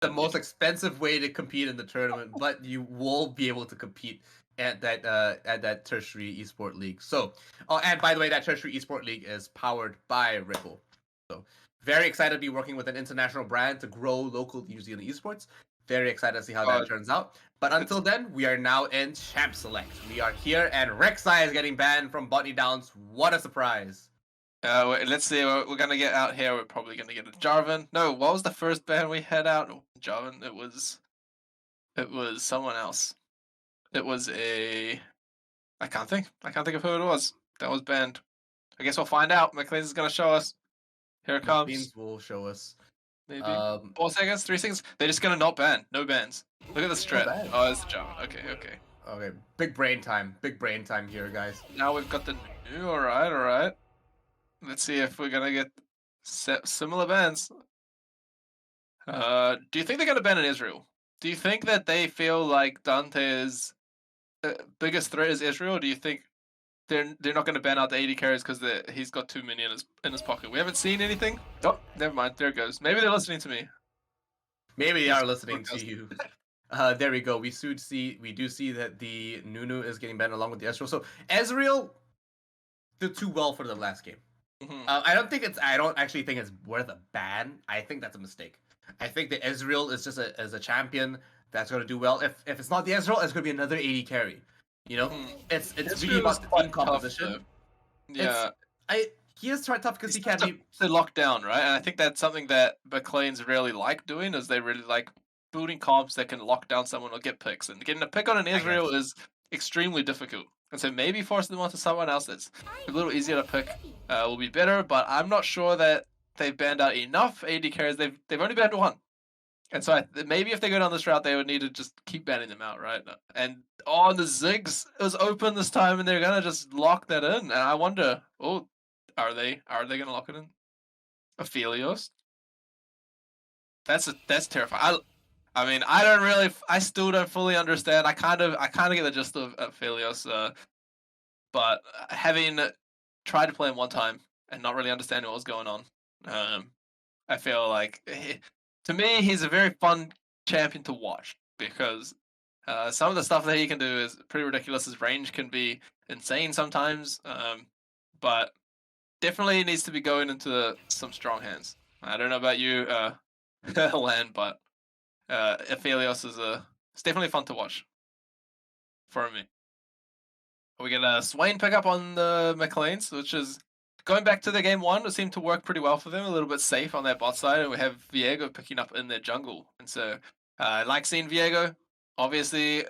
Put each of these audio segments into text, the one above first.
the most expensive way to compete in the tournament, but you will be able to compete at that tertiary esport league. So, oh, and by the way, that tertiary esport league is powered by Ripple. So, very excited to be working with an international brand to grow local New Zealand esports. Very excited to see how that turns out. But until then, we are now in Champ Select. We are here, and Rek'Sai is getting banned from Botany Downs. What a surprise! Let's see. We're gonna get out here. We're probably gonna get a Jarvan. No, what was the first ban we had out? Jarvan. It was someone else. It was a. I can't think. I can't think of who it was. That was banned. I guess we'll find out. Macleans is gonna show us. Here it comes. Macleans will show us. Maybe 4 seconds, 3 seconds. They're just gonna not ban. No bans. Look at the strat. Bad. Oh, it's the Jarvan. Okay, okay. Okay, big brain time. Big brain time here, guys. Now we've got the new. All right, all right. Let's see if we're gonna get similar bans. Do you think they're gonna ban in Israel? Do you think that they feel like Dante's biggest threat is Israel? Or do you think they're not gonna ban out the 80 carries because he's got too many in his pocket? We haven't seen anything. Oh, never mind. There it goes. Maybe they're listening to me. Maybe they are listening to you. There we go. We do see that the Nunu is getting banned along with the Ezreal. So Ezreal did too well for the last game. I don't actually think it's worth a ban. I think that's a mistake. I think that Ezreal is just as a champion that's going to do well. If it's not the Ezreal, it's going to be another 80 carry. You know, it's really about the team composition. Yeah, he is quite tough because he can't be locked down, right? And I think that's something that Macleans really like doing, is they really like building comps that can lock down someone or get picks. And getting a pick on an Israel is extremely difficult. And so maybe forcing them onto someone else that's a little easier to pick will be better. But I'm not sure that they've banned out enough AD carries. They've only banned one. And so maybe if they go down this route, they would need to just keep banning them out, right? And on the Ziggs, it was open this time, and they're gonna just lock that in. And I wonder, are they gonna lock it in? Aphelios? That's terrifying. I mean, I still don't fully understand. I kind of get the gist of Aphelios, but having tried to play him one time and not really understanding what was going on, I feel like to me he's a very fun champion to watch because some of the stuff that he can do is pretty ridiculous. His range can be insane sometimes, but definitely needs to be going into some strong hands. I don't know about you, Lan, but Aphelios it's definitely fun to watch for me. We get a Swain pickup on the Macleans, which is going back to the game one. It seemed to work pretty well for them, a little bit safe on their bot side, and we have Viego picking up in their jungle. And so I like seeing Viego. Obviously,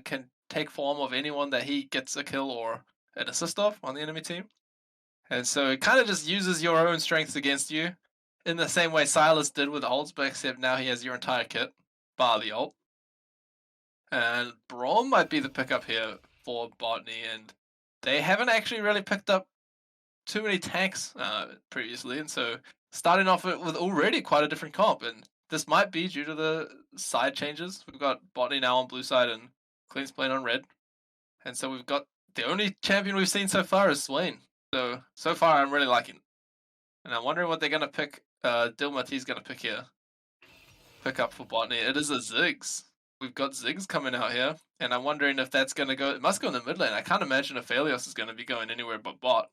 can take form of anyone that he gets a kill or an assist off on the enemy team. And so it kind of just uses your own strengths against you in the same way Silas did with ults, but except now he has your entire kit, bar the ult. And Braum might be the pickup here for Botany, and they haven't actually really picked up too many tanks previously, and so starting off with already quite a different comp, and this might be due to the side changes. We've got Botany now on blue side and Clean's playing on red, and so we've got the only champion we've seen so far is Swain. So far I'm really liking it. And I'm wondering what they're gonna pick. Dilmati's gonna pick up for Botany. It is a Ziggs. We've got Ziggs coming out here, and I'm wondering if that's gonna go. It must go in the mid lane. I can't imagine Aphelios is gonna be going anywhere but bot.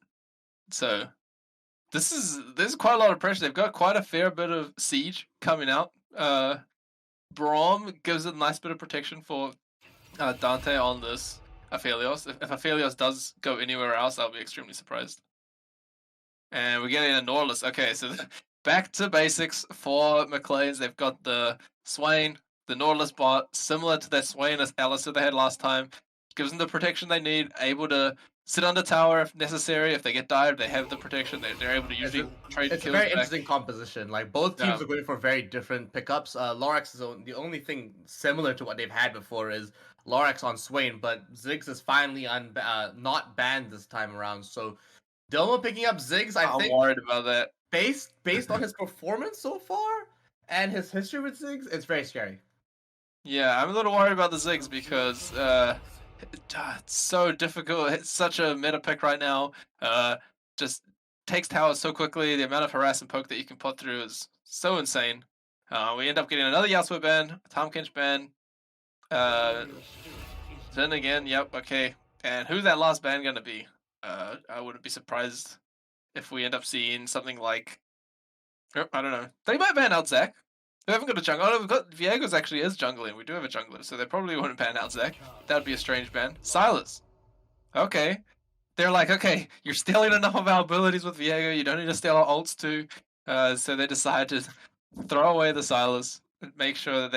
So there's quite a lot of pressure. They've got quite a fair bit of siege coming out. Braum gives a nice bit of protection for Dante on this Aphelios. If Aphelios does go anywhere else, I'll be extremely surprised. And we're getting a Norlis. Okay, so back to basics for Macleans. They've got the Swain, the Norlis bot, similar to that Swain as Alistair they had last time. Gives them the protection they need, able to sit under tower if necessary. If they get dived, they have the protection. They're able to usually trade kills. It's a very interesting composition. Like both teams are going for very different pickups. Lorax is the only thing similar to what they've had before is Lorax on Swain, but Ziggs is finally not banned this time around. So Dilma picking up Ziggs, I think. I'm worried about that. Based on his performance so far and his history with Ziggs, it's very scary. Yeah, I'm a little worried about the Ziggs because it's so difficult. It's such a meta pick right now. Just takes towers so quickly. The amount of harass and poke that you can put through is so insane. We end up getting another Yasuo ban, a Tahm Kench ban. Then again, yep, okay. And who's that last ban gonna be? I wouldn't be surprised if we end up seeing something like, I don't know. They might ban out Zach. We haven't got a jungler. Oh, we've got Viego's actually is jungling. We do have a jungler, so they probably wouldn't ban out Zach. That would be a strange ban. Silas. Okay. They're like, okay, you're stealing enough of our abilities with Viego. You don't need to steal our ults too. So they decide to throw away the Silas and make sure that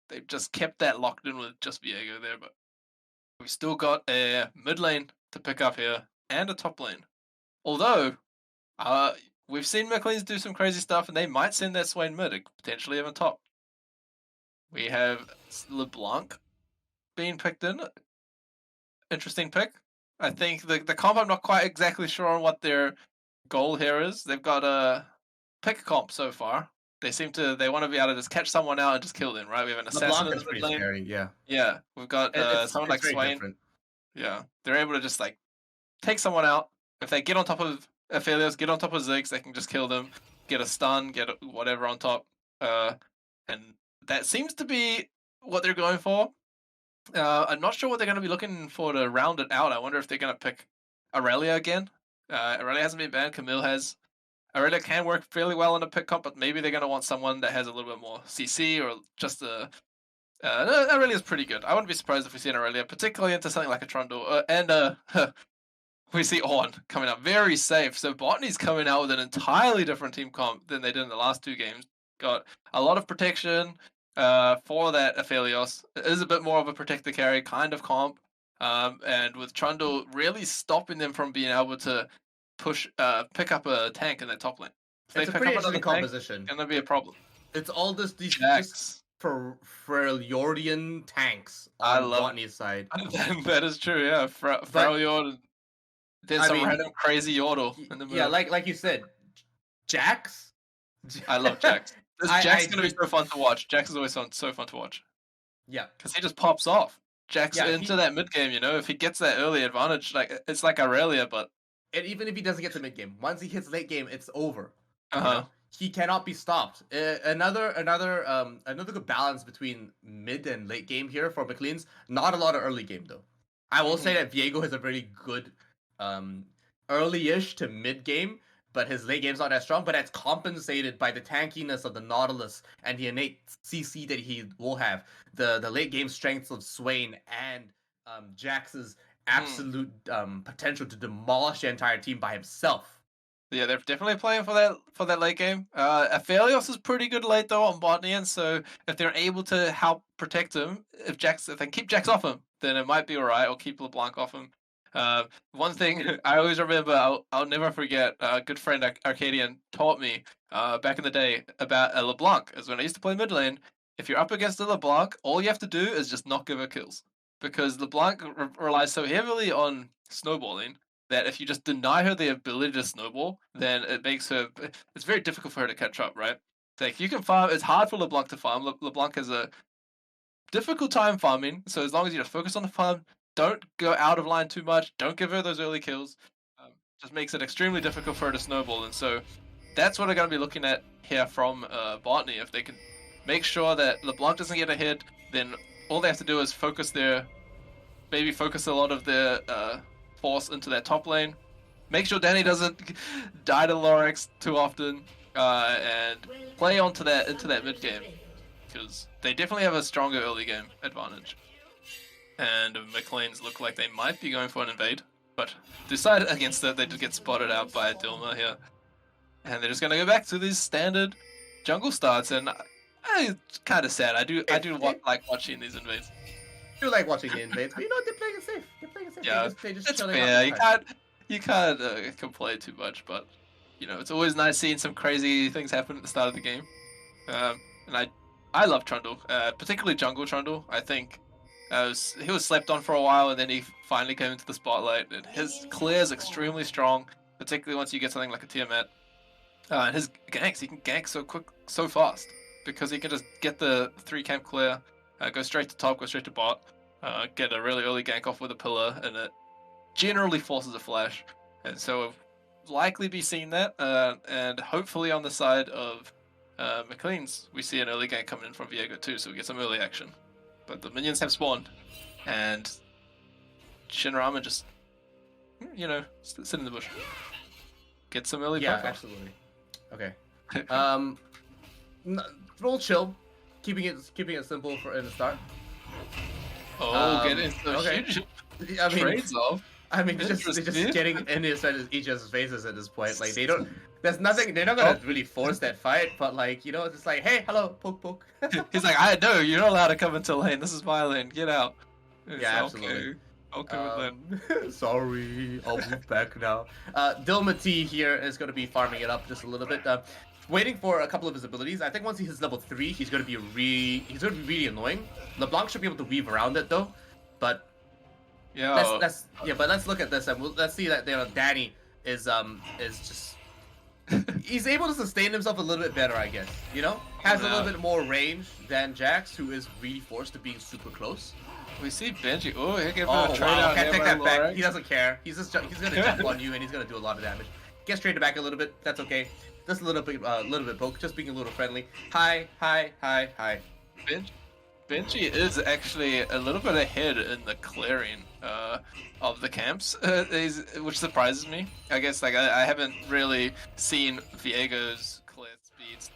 they just kept that locked in with just Viego there. But we still got a mid lane to pick up here and a top lane. Although, we've seen Macleans do some crazy stuff, and they might send that Swain mid and potentially even top. We have LeBlanc being picked in. Interesting pick. I think the comp, I'm not quite exactly sure on what their goal here is. They've got a pick comp so far. They want to be able to just catch someone out and just kill them, right? We have an assassin LeBlanc in is the mid pretty lane. scary, yeah. Yeah, we've got someone like very Swain. different. Yeah, they're able to just like take someone out. If they get on top of Aphelios, get on top of Ziggs, they can just kill them, get a stun, get whatever on top. And that seems to be what they're going for. I'm not sure what they're going to be looking for to round it out. I wonder if they're going to pick Aurelia again. Aurelia hasn't been banned. Camille has. Aurelia can work fairly well in a pick comp, but maybe they're going to want someone that has a little bit more CC or just a. Aurelia's pretty good. I wouldn't be surprised if we see an Aurelia, particularly into something like a Trundle. We see Ornn coming out very safe. So Botany's coming out with an entirely different team comp than they did in the last two games. Got a lot of protection for that Aphelios. It is a bit more of a protect the carry kind of comp. And with Trundle really stopping them from being able to pick up a tank in that top lane. If It's a they pick pretty up another interesting tank, composition. it's gonna be a problem. It's all these just Jax. Freljordian tanks I on love Botany's side. that is true, yeah. Freljord, then I some mean, random crazy yordle in the middle. Yeah, like you said, Jax. I love Jax. Jax is gonna be think- so fun to watch. Jax is always so fun to watch Yeah, because he just pops off. Jax Yeah, into that mid game, you know, if he gets that early advantage, like it's like Aurelia, but and even if he doesn't get to mid game, once he hits late game, it's over. uh You huh. know? He cannot be stopped. Another good balance between mid and late game here for Macleans. Not a lot of early game though. I will say that Viego has a very good early-ish to mid game, but his late game's not as strong. But that's compensated by the tankiness of the Nautilus and the innate CC that he will have. The late game strengths of Swain and Jax's absolute potential to demolish the entire team by himself. Yeah, they're definitely playing for that late game. Aphelios is pretty good late though on Botany, and so if they're able to help protect him, if they can keep Jax off him, then it might be alright. Or keep LeBlanc off him. One thing I always remember, I'll never forget. A good friend Arcadian taught me back in the day about a LeBlanc. Is when I used to play mid lane. If you're up against a LeBlanc, all you have to do is just not give her kills, because LeBlanc relies so heavily on snowballing that if you just deny her the ability to snowball, then it makes her. It's very difficult for her to catch up, right? Like you can farm. It's hard for LeBlanc to farm. LeBlanc has a difficult time farming. So as long as you just focus on the farm, don't go out of line too much. Don't give her those early kills. Just makes it extremely difficult for her to snowball. And so that's what I'm going to be looking at here from Botany. If they can make sure that LeBlanc doesn't get a hit, then all they have to do is focus a lot of their force into that top lane. Make sure Danny doesn't die to Lorax too often, and play into that mid game, because they definitely have a stronger early game advantage. And Macleans look like they might be going for an invade, but decided against it. They did get spotted out by Dilma here, and they're just gonna go back to these standard jungle starts. And it's kind of sad. I do like watching these invades. I do like watching the invades, but you know they're playing it safe. Yeah, they just it's chilling fair. out. You can't complain too much, but you know it's always nice seeing some crazy things happen at the start of the game. And I love Trundle, particularly jungle Trundle. I think he was slept on for a while, and then he finally came into the spotlight. And his clear is extremely strong, particularly once you get something like a Tiamat. And his ganks, he can gank so quick, so fast, because he can just get the 3 camp clear, go straight to top, go straight to bot, get a really early gank off with a pillar, and it generally forces a flash. And so we'll likely be seeing that, and hopefully on the side of Macleans, we see an early gank coming in from Viego too, so we get some early action. But the minions have spawned, and Shinrama just, you know, sit in the bush. Get some early profile. Absolutely. Okay. Roll chill, keeping it simple for in the start. Get into huge trades off. I mean, they're just getting in each other's faces at this point. Like, they don't. There's nothing. They're not gonna really force that fight, but like, you know, it's just like, hey, hello, poke, poke. He's like, I know you're not allowed to come into lane. This is my lane. Get out. Absolutely. Okay. Sorry, I'll move back now. Dilmati here is going to be farming it up just a little bit. Waiting for a couple of his abilities. I think once he hits level 3, he's going to be really annoying. LeBlanc should be able to weave around it though, but let's look at this and let's see that Danny is just he's able to sustain himself a little bit better, I guess. You know, has a little bit more range than Jax, who is really forced to being super close. We see Benji. Oh, he'll give a trade out. Can't take that back. He doesn't care. He's gonna jump on you and he's gonna do a lot of damage. Gets traded back a little bit. That's okay. Just a little bit poke. Just being a little friendly. Hi. Benji is actually a little bit ahead in the clearing of the camps, which surprises me. I guess like I haven't really seen Viego's clear speeds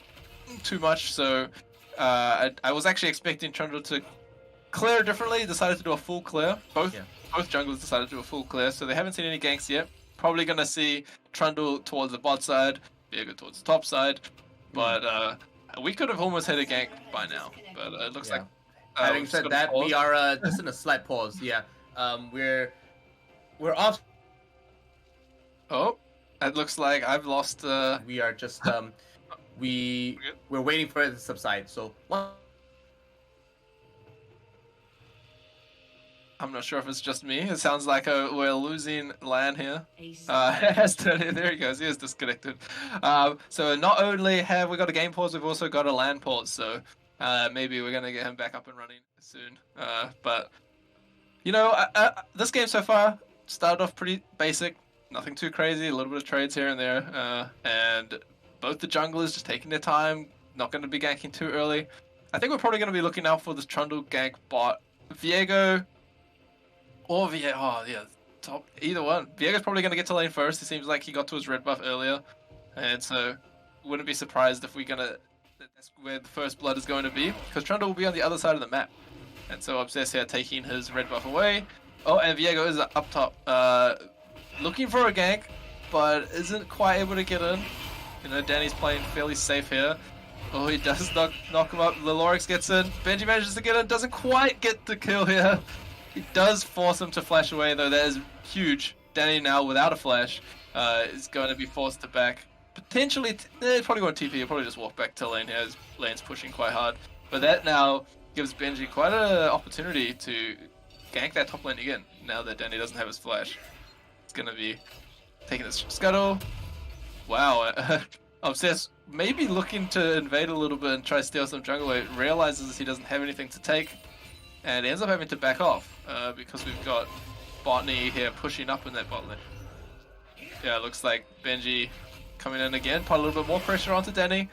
too much, so I was actually expecting Trundle to clear differently. Decided to do a full clear. Both junglers decided to do a full clear, so they haven't seen any ganks yet. Probably gonna see Trundle towards the bot side, Viego towards the top side, but we could have almost had a gank by now. But it looks like. Having said that, we are just in a slight pause. Yeah, we're off. Oh, it looks like I've lost. We are just we're waiting for it to subside. So. I'm not sure if it's just me. It sounds like we're losing LAN here. There he goes. He is disconnected. So not only have we got a game pause, we've also got a LAN pause. So maybe we're going to get him back up and running soon. But, you know, this game so far started off pretty basic. Nothing too crazy. A little bit of trades here and there. And both the junglers just taking their time. Not going to be ganking too early. I think we're probably going to be looking out for this Trundle gank bot. Viego... Or top, either one. Viego's probably going to get to lane first. It seems like he got to his red buff earlier. And so, wouldn't be surprised if that's where the first blood is going to be. Because Trundle will be on the other side of the map. And so, Obsess here taking his red buff away. Oh, and Viego is up top. Looking for a gank, but isn't quite able to get in. You know, Danny's playing fairly safe here. Oh, he does knock him up. Lorix gets in. Benji manages to get in. Doesn't quite get the kill here. He does force him to flash away, though. That is huge. Danny now, without a flash, is going to be forced to back. Potentially, probably won't TP. He'll probably just walk back to lane here. His lane's pushing quite hard. But that now gives Benji quite an opportunity to gank that top lane again, now that Danny doesn't have his flash. It's going to be taking his scuttle. Wow. Obsess maybe looking to invade a little bit and try to steal some jungle. It realizes he doesn't have anything to take. And ends up having to back off because we've got Botany here pushing up in that bot lane. Yeah, it looks like Benji coming in again, put a little bit more pressure onto Danny.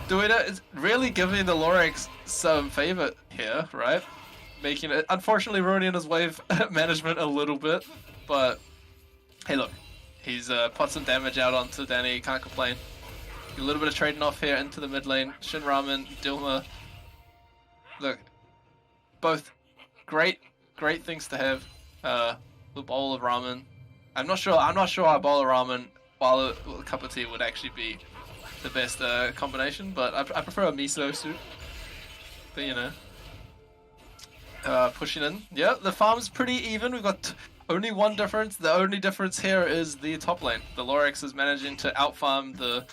Doing it is really giving the Lorix some favor here, right? Making it, unfortunately, ruining his wave management a little bit. But hey, look, he's put some damage out onto Danny. Can't complain. A little bit of trading off here into the mid lane. Shinramen, Dilma. Look. Both great things to have. The bowl of ramen. I'm not sure a bowl of ramen while a cup of tea would actually be the best combination, but I prefer a miso soup. But you know, pushing in. Yeah, the farm's pretty even. We've got only one difference. The only difference here is the top lane. The Lorix is managing to outfarm the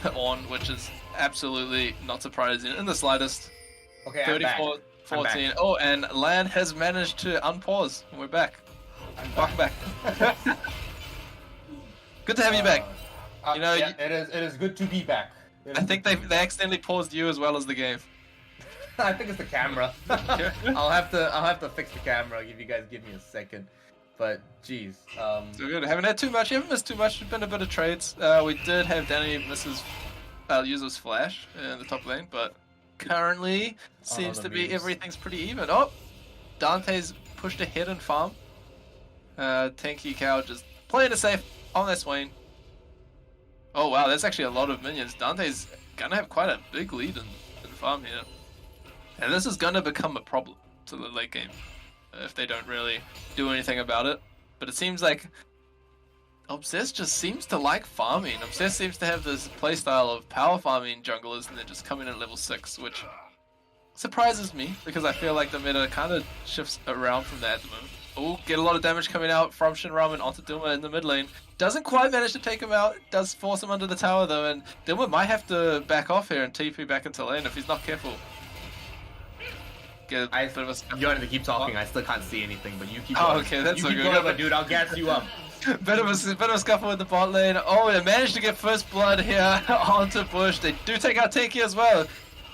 Ornn, which is absolutely not surprising in the slightest. Okay, 34. 14. Oh, and LAN has managed to unpause. We're back. Welcome back. Good to have you back. You know, yeah, it is good to be back. I think they accidentally paused you as well as the game. I think it's the camera. I'll have to fix the camera if you guys give me a second. But geez, so good. Haven't had too much. You haven't missed too much. There's been a bit of trades. We did have Danny misses use his flash in the top lane, but currently seems the to be memes. everything's pretty even. Oh, Dante's pushed ahead in farm. Tanky Cow just playing it safe on their Swain. Oh wow, that's actually a lot of minions. Dante's gonna have quite a big lead in farm here. And this is gonna become a problem to the late game if they don't really do anything about it. But it seems like Obsess just seems to like farming. Obsess seems to have this playstyle of power farming junglers and then just coming in at level 6, which surprises me because I feel like the meta kind of shifts around from that at the moment. Oh, get a lot of damage coming out from Shinramen onto Dilma in the mid lane. Doesn't quite manage to take him out. Does force him under the tower though, and Dilma might have to back off here and TP back into lane if he's not careful. Get a bit of a... You wanted to keep talking. I still can't see anything, but you keep. Oh, going. okay, that's you so keep good. going, but dude, I'll gas you up. bit of a scuffle with the bot lane. Oh, they managed to get first blood here onto Bush. They do take out Tanky as well.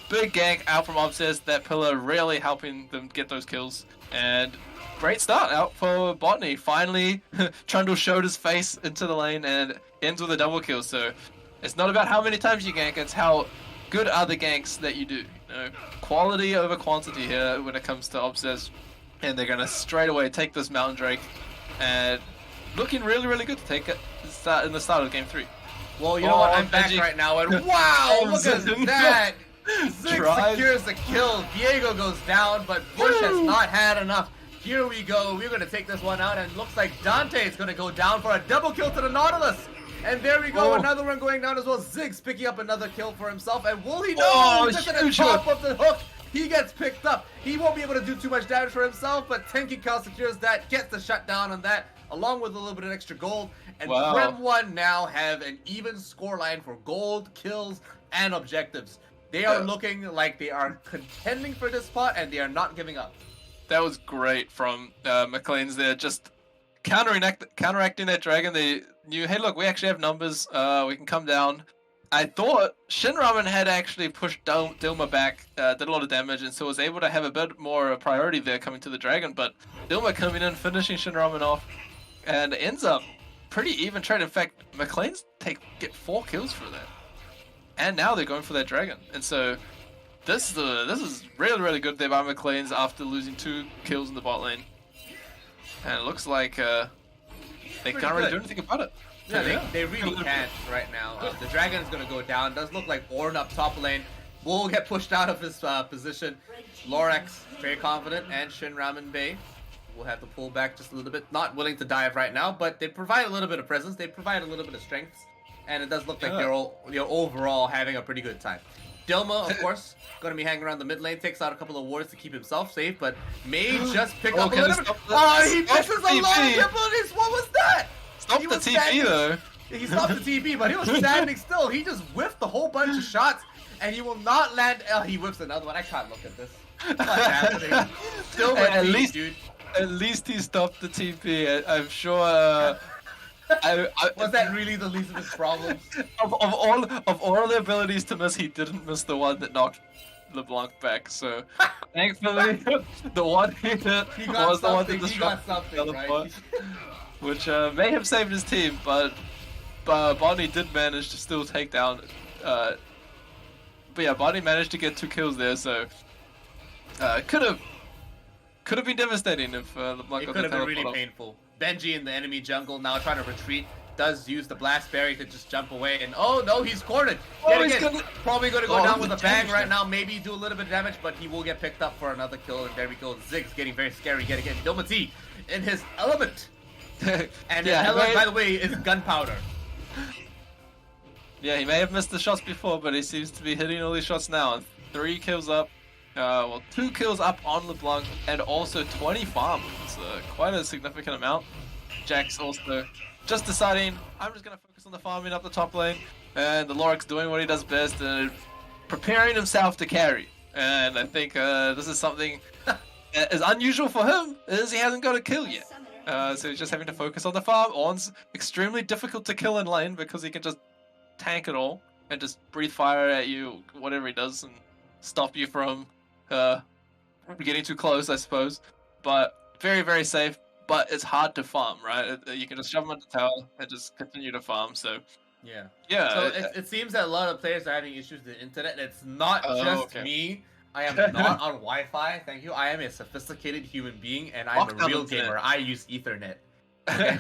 Big gank out from Obsess. That pillar really helping them get those kills. And great start out for Botany. Finally, Trundle showed his face into the lane and ends with a double kill. So it's not about how many times you gank, it's how good are the ganks that you do. You know, quality over quantity here when it comes to Obsess. And they're going to straight away take this Mountain Drake. And looking really, really good to take it in the start of game 3. Well, you know what? I'm back right now, and wow, look at that! Zig secures the kill. Diego goes down, but Bush has not had enough. Here we go. We're going to take this one out, and it looks like Dante is going to go down for a double kill to the Nautilus. And there we go, another one going down as well. Ziggs picking up another kill for himself, and will he know? Just at the top of the hook. He gets picked up. He won't be able to do too much damage for himself, but Tanky Cal secures that, gets the shutdown on that, along with a little bit of extra gold. And Prem 1 now have an even scoreline for gold, kills, and objectives. They are looking like they are contending for this spot, and they are not giving up. That was great from Macleans there, just counteracting that dragon. They knew, hey look, we actually have numbers, we can come down. I thought Shinramen had actually pushed Dilma back, did a lot of damage, and so was able to have a bit more priority there coming to the dragon, but Dilma coming in, finishing Shinramen off, and ends up pretty even trade. In fact, Macleans get 4 kills for that. And now they're going for that dragon. And so this is really, really good there by Macleans after losing 2 kills in the bot lane. And it looks like they can't really do anything about it. Yeah, they really can't right now. The dragon is going to go down. Does look like Ornn up top lane will get pushed out of his position. Lorax, very confident, and Shinramen Bay will have to pull back just a little bit. Not willing to dive right now, but they provide a little bit of presence. They provide a little bit of strength. And it does look like they're overall having a pretty good time. Dilma, of course, going to be hanging around the mid lane, takes out a couple of wards to keep himself safe, but may just pick up a little bit. Oh, he misses a lot of abilities. What was that? Stop the TP though. He stopped the TP, but he was standing still. He just whiffed a whole bunch of shots, and he will not land. Oh, he whiffs another one. I can't look at this. What's happening? Still at least, dude. At least he stopped the TP. I'm sure. Was that really the least of his problems? Of all the abilities to miss, he didn't miss the one that knocked LeBlanc back. So thankfully, the one he hit was the one that disrupted the other part, which may have saved his team. But Bonnie did manage to still take down. But yeah, Bonnie managed to get 2 kills there. So could have been devastating if LeBlanc got the teleport. It could have been really painful. Benji in the enemy jungle now trying to retreat. Does use the blast berry to just jump away, and oh no, he's cornered. Probably going to go down with a bang right now. Maybe do a little bit of damage, but he will get picked up for another kill. And there we go. Ziggs getting very scary yet again. Dilma T in his element, and his element, by the way, is gunpowder. Yeah, he may have missed the shots before, but he seems to be hitting all these shots now. And 3 kills up. Well, 2 kills up on LeBlanc, and also 20 farm. It's quite a significant amount. Jack's also just deciding, I'm just going to focus on the farming up the top lane, and the Lorax doing what he does best, and preparing himself to carry. And I think this is something that is unusual for him, is he hasn't got a kill yet. So he's just having to focus on the farm. Ornn's extremely difficult to kill in lane, because he can just tank it all, and just breathe fire at you, whatever he does, and stop you from getting too close, I suppose. But very, very safe. But it's hard to farm, right? You can just shove him on the tower and just continue to farm. So Yeah. Yeah. So it seems that a lot of players are having issues with the internet. It's not just okay. me. I am not on Wi-Fi. Thank you. I am a sophisticated human being, and I'm a Lockdown real internet. gamer. I use Ethernet. Okay.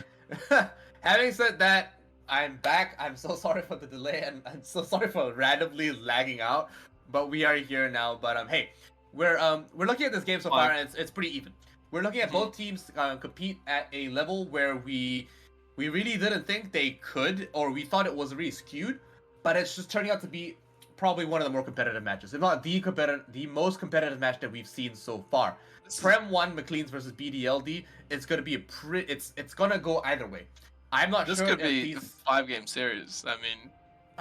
Having said that, I'm back. I'm so sorry for the delay, and I'm so sorry for randomly lagging out. But we are here now. But hey, we're looking at this game so far, and it's pretty even. We're looking at both teams compete at a level where we really didn't think they could, or we thought it was really skewed, but it's just turning out to be probably one of the more competitive matches, if not the most competitive match that we've seen so far. Prem won Macleans versus BDLD. It's gonna be it's gonna go either way. I'm not this sure. This could be these... a 5-game series. I mean,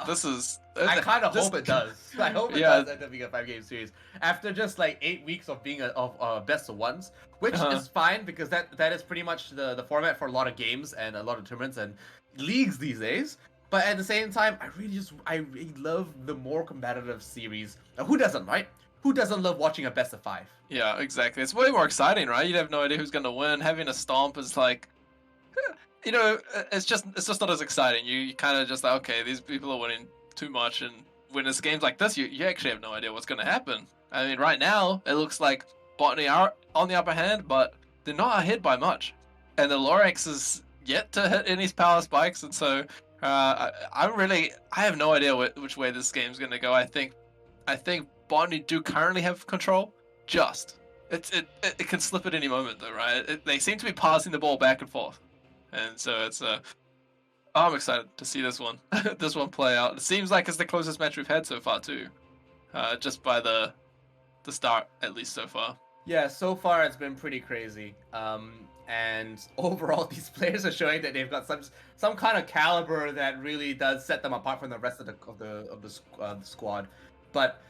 this is. I kind of hope it does. I hope it does end up being a 5-game series after just like 8 weeks of being of best of ones, which is fine because that is pretty much the format for a lot of games and a lot of tournaments and leagues these days. But at the same time, I really love the more competitive series. Now, who doesn't, right? Who doesn't love watching a best of 5? Yeah, exactly. It's way more exciting, right? You'd have no idea who's gonna win. Having a stomp is like, you know, it's just not as exciting. You kind of just like, okay, these people are winning too much, and when it's games like this, you actually have no idea what's gonna happen. I mean, right now it looks like Botany are on the upper hand, but they're not ahead by much, and the Lorax is yet to hit any power spikes, and so I have no idea which way this game's gonna go. I think Botany do currently have control. It can slip at any moment though, right? They seem to be passing the ball back and forth, and so it's I'm excited to see this one this one play out. It seems like it's the closest match we've had so far too, just by the start at least so far. Yeah, so far it's been pretty crazy. And overall, these players are showing that they've got some kind of caliber that really does set them apart from the rest of the squad. But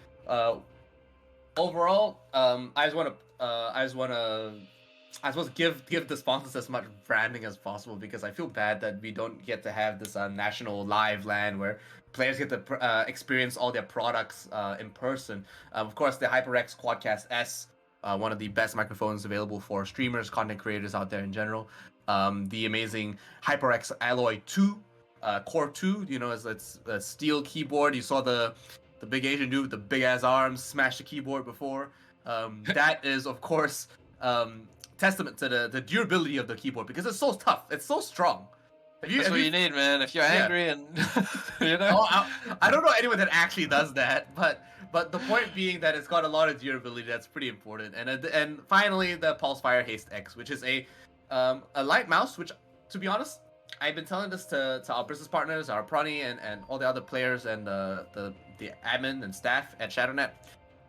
overall, I just want to give the sponsors as much branding as possible because I feel bad that we don't get to have this national live LAN where players get to experience all their products in person. Of course, the HyperX Quadcast S. One of the best microphones available for streamers, content creators out there in general. The amazing HyperX Alloy 2, Core 2, you know, it's a steel keyboard. You saw the big Asian dude with the big ass arms smash the keyboard before. That is, of course, testament to the durability of the keyboard because it's so tough. It's so strong. That's what you need, man. If you're angry and you know. I don't know anyone that actually does that, but the point being that it's got a lot of durability. That's pretty important. And finally, the Pulsefire Haste X, which is a light mouse. Which, to be honest, I've been telling this to our business partners, our Prony, and all the other players and the admin and staff at ShadowNet.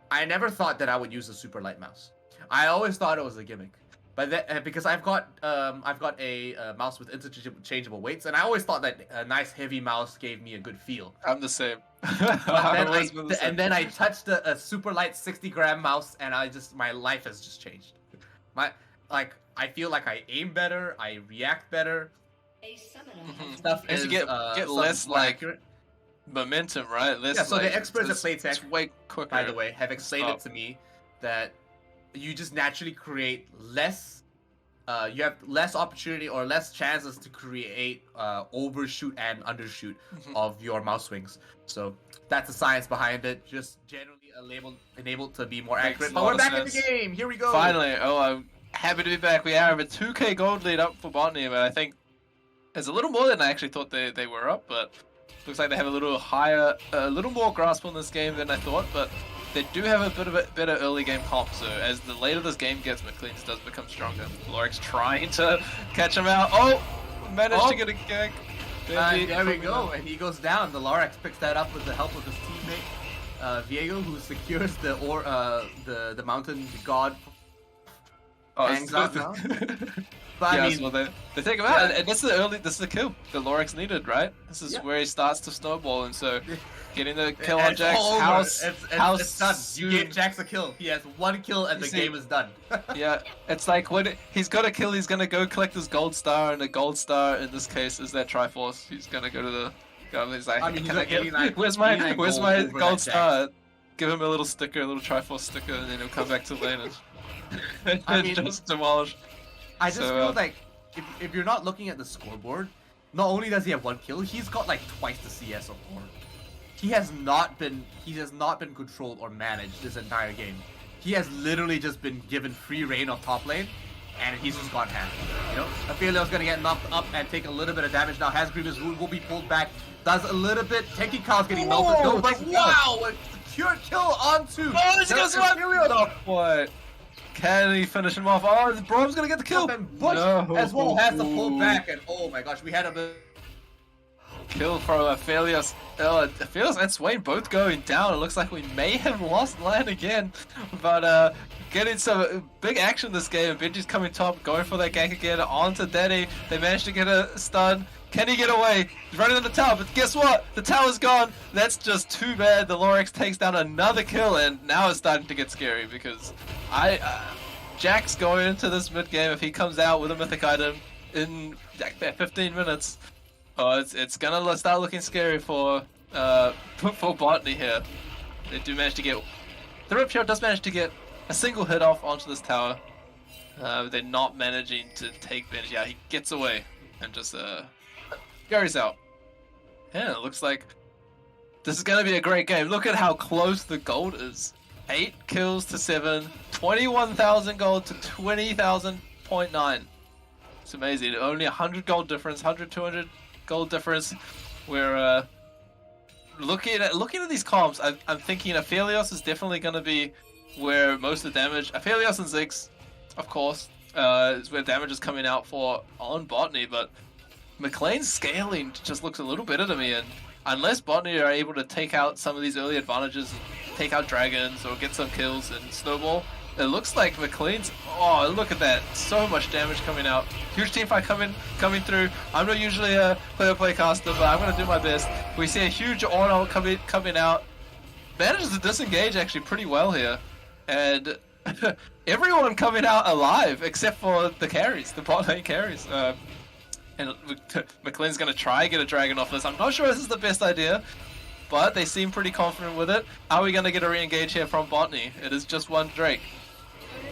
I never thought that I would use a super light mouse. I always thought it was a gimmick. But that, because I've got a mouse with interchangeable weights, and I always thought that a nice heavy mouse gave me a good feel. I'm the same. Then I touched a super light 60-gram mouse, and my life has just changed. I feel like I aim better, I react better. Stuff is get less like accurate. Momentum, right? Less, so the experts at Playtech, it's way quicker. By the way, have explained it to me that you just naturally create less. You have less opportunity or less chances to create overshoot and undershoot of your mouse swings. So that's the science behind it. Just generally enabled to be more accurate. But we're back in the game. Here we go. Finally, I'm happy to be back. We have a 2K gold lead up for Botany, but I think it's a little more than I actually thought they were up. But looks like they have a little more grasp on this game than I thought. But they do have a bit of a better early game comp, so as the later this game gets, Macleans does become stronger. Lorax trying to catch him out. Oh! Managed to get a gag. There we go, and he goes down. The Lorax picks that up with the help of his teammate, Viego, who secures the mountain god. Hangs out now. But yeah, I mean, well, they take him out, and this is the kill the Lorax needed, right? This is where he starts to snowball, and so getting the kill on Jax. It's done. You gave Jax a kill. He has one kill, and the game is done. Yeah, it's like when he's got a kill, he's gonna go collect his gold star, and the gold star in this case is that Triforce. He's gonna go to the. He's like, where's my gold star? Give him a little sticker, a little Triforce sticker, and then he'll come back to lane and just demolish. I just feel like if you're not looking at the scoreboard, not only does he have 1 kill, he's got like twice the CS of Ornn. He has not been controlled or managed this entire game. He has literally just been given free reign of top lane, and he's just got handled. You know, Aphelios gonna get knocked up and take a little bit of damage now. Has Grievous will be pulled back, does a little bit. Tenki Kyle's getting melted. No, but wow, a secure kill onto. Oh, he's gonna swap. What? Can he finish him off? Oh, Brom's gonna get the kill. And Bush as well has to pull back, and oh my gosh, we had a bit. Kill from Aphelios. Aphelios and Swain both going down. It looks like we may have lost land again. But getting some big action this game. Benji's coming top, going for that gank again. Onto Danny. They managed to get a stun. Can he get away? He's running on the tower, but guess what? The tower's gone. That's just too bad. The Lorex takes down another kill, and now it's starting to get scary because Jack's going into this mid game. If he comes out with a mythic item in like 15 minutes, it's gonna start looking scary for Botany here. They do manage to get the Ripshot does manage to get a single hit off onto this tower. They're not managing to take Benji out. He gets away and just carries out. Yeah, it looks like this is gonna be a great game. Look at how close the gold is. 8 kills to 7, 21,000 gold to 20,000.9. It's amazing. Only 100 gold difference, 100, 200 gold difference. We're looking at these comps. I'm thinking Aphelios is definitely going to be where most of the damage. Aphelios and Ziggs, of course, is where damage is coming out for on Botany. But Maclean's scaling just looks a little better to me. And unless Botany are able to take out some of these early advantages, take out dragons or get some kills and snowball, it looks like Maclean's. Oh, look at that! So much damage coming out. Huge team fight coming through. I'm not usually a play caster, but I'm gonna do my best. We see a huge Ornn coming out. Manages to disengage actually pretty well here, and everyone coming out alive except for the carries, the bot lane carries. And Maclean's gonna try get a dragon off this. I'm not sure this is the best idea, but they seem pretty confident with it. Are we gonna get a re-engage here from Botany? It is just one Drake.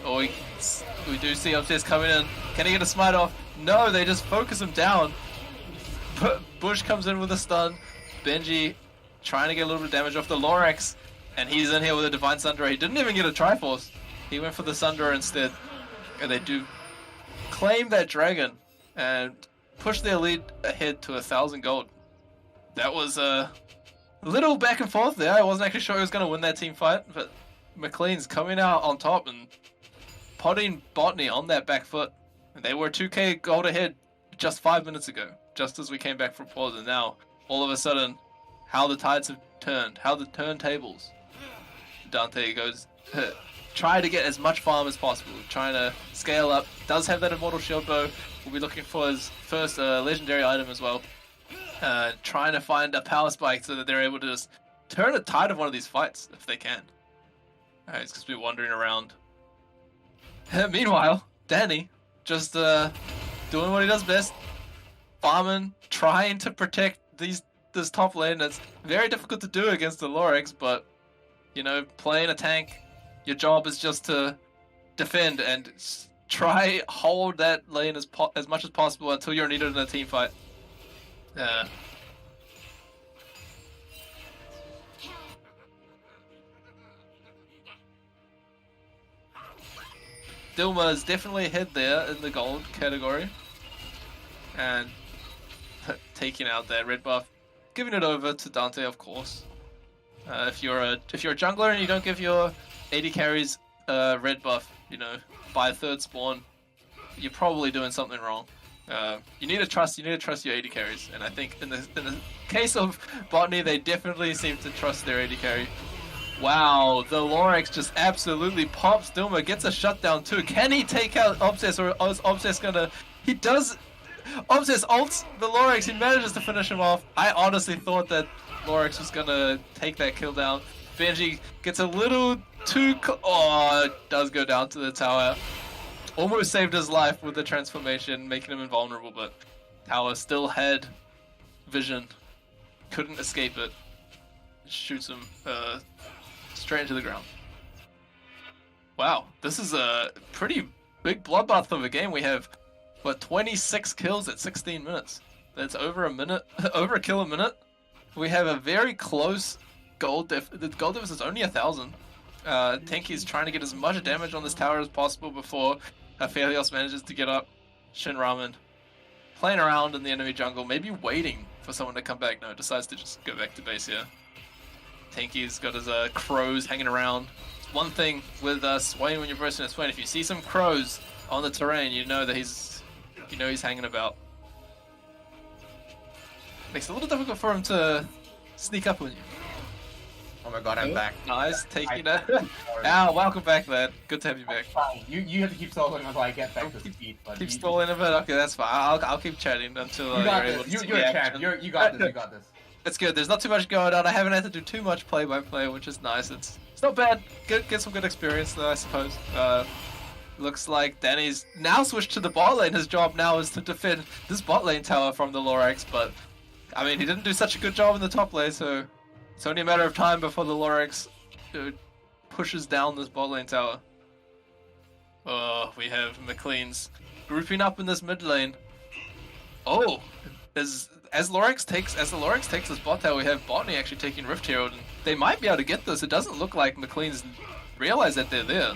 Oh, we do see Obsess coming in. Can he get a smite off? No, they just focus him down. Bush comes in with a stun. Benji trying to get a little bit of damage off the Lorex, and he's in here with a Divine Sunderer. He didn't even get a Triforce. He went for the Sunderer instead. And they do claim that dragon and push their lead ahead to 1,000 gold. That was a little back and forth there. I wasn't actually sure he was going to win that team fight, but Maclean's coming out on top and potting Botany on that back foot. And they were 2k gold ahead just 5 minutes ago, just as we came back from pause. And now, all of a sudden, how the tides have turned, how the turntables. Dante goes, try to get as much farm as possible, trying to scale up. Does have that Immortal Shield Bow. We'll be looking for his first legendary item as well. Trying to find a power spike so that they're able to just turn the tide of one of these fights if they can. He's just be wandering around. Meanwhile, Danny just doing what he does best, farming, trying to protect this top lane. That's very difficult to do against the Lorex, but you know, playing a tank, your job is just to defend and try hold that lane as much as possible until you're needed in a team fight. Dilma is definitely ahead there in the gold category, and taking out that red buff, giving it over to Dante, of course. If you're a jungler and you don't give your AD carries red buff, you know, by a third spawn, you're probably doing something wrong. You need to trust your AD carries, and I think in the case of Botany, they definitely seem to trust their AD carry. Wow, the Lorex just absolutely pops Dilma, gets a shutdown too. Can he take out Obsess, or is Obsess gonna... He does... Obsess ults the Lorex, he manages to finish him off. I honestly thought that Lorex was gonna take that kill down. Benji gets a little too... Oh, it does go down to the tower. Almost saved his life with the transformation, making him invulnerable, but Tower still had vision. Couldn't escape it. Shoots him straight into the ground. Wow, this is a pretty big bloodbath of a game. We have, what, 26 kills at 16 minutes. It's over a minute, over a kill a minute. We have a very close gold diff. The gold diff is only 1,000. Tenki's trying to get as much damage on this tower as possible before Aphelios manages to get up. Shinramen playing around in the enemy jungle, maybe waiting for someone to come back. No, decides to just go back to base here. Tenki's got his crows hanging around. One thing with Swain when you're versing a Swain, if you see some crows on the terrain, you know that he's hanging about. Makes it a little difficult for him to sneak up on you. Oh my god, I'm back. Nice, taking it. Ow, welcome back, lad. Good to have you back. You have to keep stalling until I get back to speed. Keep stalling a bit. Okay, that's fine. I'll keep chatting until you got you're this. able to You're a champ. You got this. You got this. It's good. There's not too much going on. I haven't had to do too much play-by-play, which is nice. It's not bad. Get some good experience though, I suppose. Looks like Danny's now switched to the bot lane. His job now is to defend this bot lane tower from the Lorax, but I mean he didn't do such a good job in the top lane, so it's only a matter of time before the Lorax pushes down this bot lane tower. Oh, we have Macleans grouping up in this mid lane. Oh, as the Lorax takes this bot tower, we have Botany actually taking Rift Herald, and they might be able to get this. It doesn't look like Macleans realize that they're there.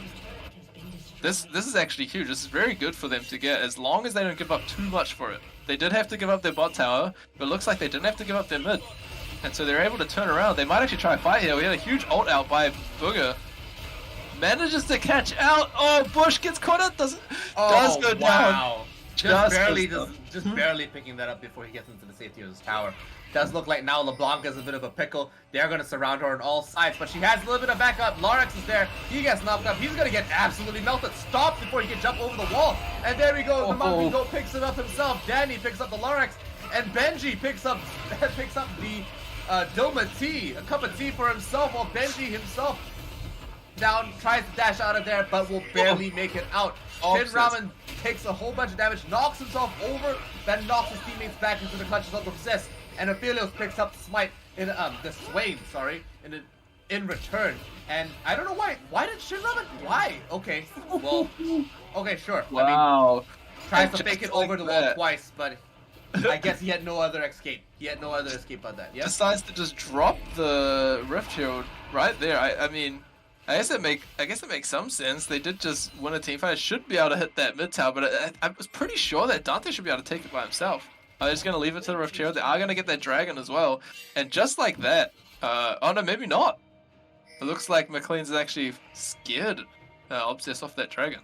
This is actually huge. This is very good for them to get, as long as they don't give up too much for it. They did have to give up their bot tower, but it looks like they didn't have to give up their mid. And so they're able to turn around. They might actually try a fight here. We had a huge ult out by Booger. Manages to catch out. Oh, Bush gets caught up. Does go down. Just barely picking that up before he gets into the safety of his tower. Does look like now LeBlanc is a bit of a pickle. They're going to surround her on all sides, but she has a little bit of backup. Lorax is there. He gets knocked up. He's going to get absolutely melted. Stopped before he can jump over the wall. And there we go. The Monkey Goat picks it up himself. Danny picks up the Lorax. And Benji picks up the Dilma tea. A cup of tea for himself, while Benji himself down tries to dash out of there, but will barely make it out. Shinramen takes a whole bunch of damage, knocks himself over, then knocks his teammates back into the clutches of Obsess. And Aphelios picks up the smite in the Swain, in return. And I don't know why. Why did Shinramen? Why? Okay. Well, okay, sure. Wow. I mean, tries to fake it over the wall twice, but I guess he had no other escape. He had no other escape on that. Yeah. Decides to just drop the Rift Shield right there. I mean, I guess it makes some sense. They did just win a team fight. Should be able to hit that mid tower, but I was pretty sure that Dante should be able to take it by himself. They're just going to leave it to the Rift Shield. They are going to get that dragon as well. And just like that, oh no, maybe not. It looks like Macleans is actually scared Obsess off that dragon.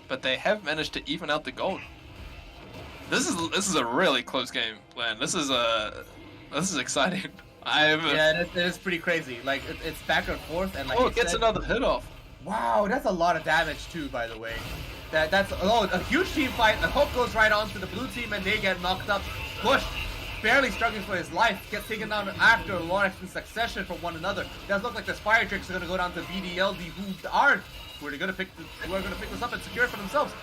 But they have managed to even out the gold. This is a really close game, man. This is exciting. Yeah, it is pretty crazy. Like it's back and forth, and like it gets another hit off. Wow, that's a lot of damage too, by the way. That's a huge team fight. The hook goes right onto the blue team, and they get knocked up. Bush, barely struggling for his life, gets taken down after Lorax in succession from one another. It does look like the Spire Tricks are going to go down to BDLD, who are going to pick this up and secure it for themselves.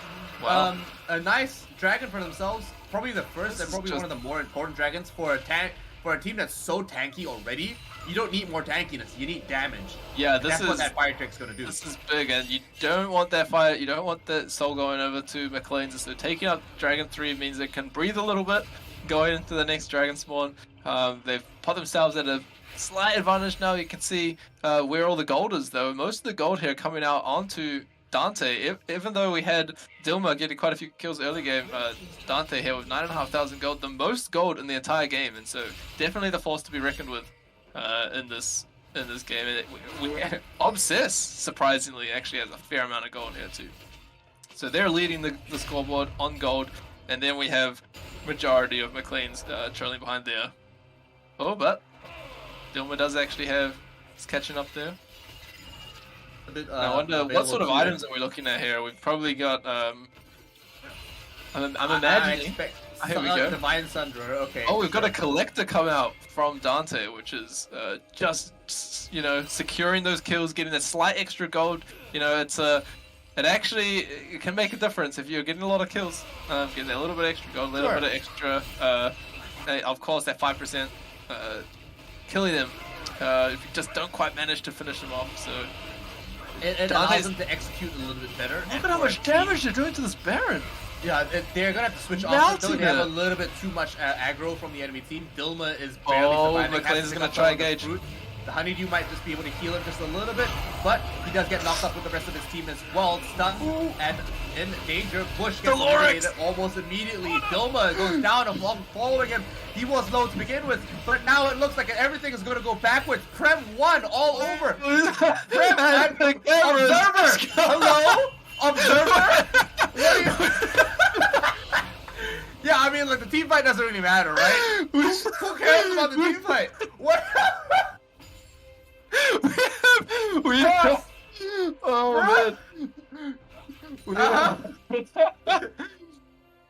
Wow. A nice dragon for themselves. Probably the first and probably one of the more important dragons for a team that's so tanky already. You don't need more tankiness. You need damage. Yeah, that's what that Fire Trick's gonna do. This is big, and you don't want that fire. You don't want that soul going over to Macleans. So taking out Dragon 3 means it can breathe a little bit, going into the next Dragon spawn. They've put themselves at a slight advantage now. You can see where all the gold is, though. Most of the gold here coming out onto Dante. Even though we had Dilma getting quite a few kills early game, Dante here with 9,500 gold, the most gold in the entire game, and so definitely the force to be reckoned with in this game. And Obsess, surprisingly, actually has a fair amount of gold here too. So they're leading the scoreboard on gold, and then we have majority of Macleans trailing behind there. Oh, but Dilma does actually have is catching up there. I wonder what sort of items are we looking at here. We've probably got I'm imagining. Here we go. Divine Sundra. Okay. Oh, we've got a collector come out from Dante, which is just securing those kills, getting a slight extra gold. It can make a difference if you're getting a lot of kills, getting a little bit extra gold, a little bit of extra. Of course, that 5% killing them if you just don't quite manage to finish them off. So it allows them to execute a little bit better. Look at how much damage they're doing to this Baron. Yeah, they're gonna have to switch off. Melting They have a it. little bit too much aggro from the enemy team. Dilma is barely Oh, surviving. Macleans is Has to gonna pick up try some of the engage. fruit. The Honeydew might just be able to heal him just a little bit, but he does get knocked up with the rest of his team as well. Stunned and in danger. Bush gets eliminated almost immediately. Dilma goes down and following him. He was low to begin with, but now it looks like everything is going to go backwards. Prem won all over. Prem and Observer! Hello? Observer? What are you... Yeah, I mean, like, the team fight doesn't really matter, right? Who cares about the team fight? What? Oh, man.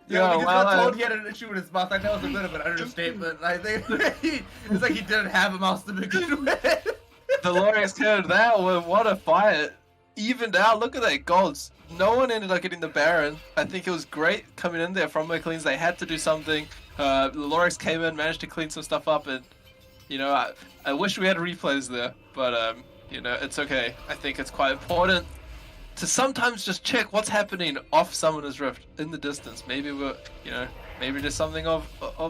Yeah, we just got told he had an issue with his mouth. I know it's a bit of an understatement. I think it's like he didn't have a mouse to begin with. The Lorius carried that one. What a fight. Evened out. Look at that gods. No one ended up getting the Baron. I think it was great coming in there from Macleans. They had to do something. The Lorix came in, managed to clean some stuff up, and you know, I wish we had replays there, but you know, it's okay. I think it's quite important to sometimes just check what's happening off Summoner's Rift in the distance. Maybe we're, you know, maybe there's something of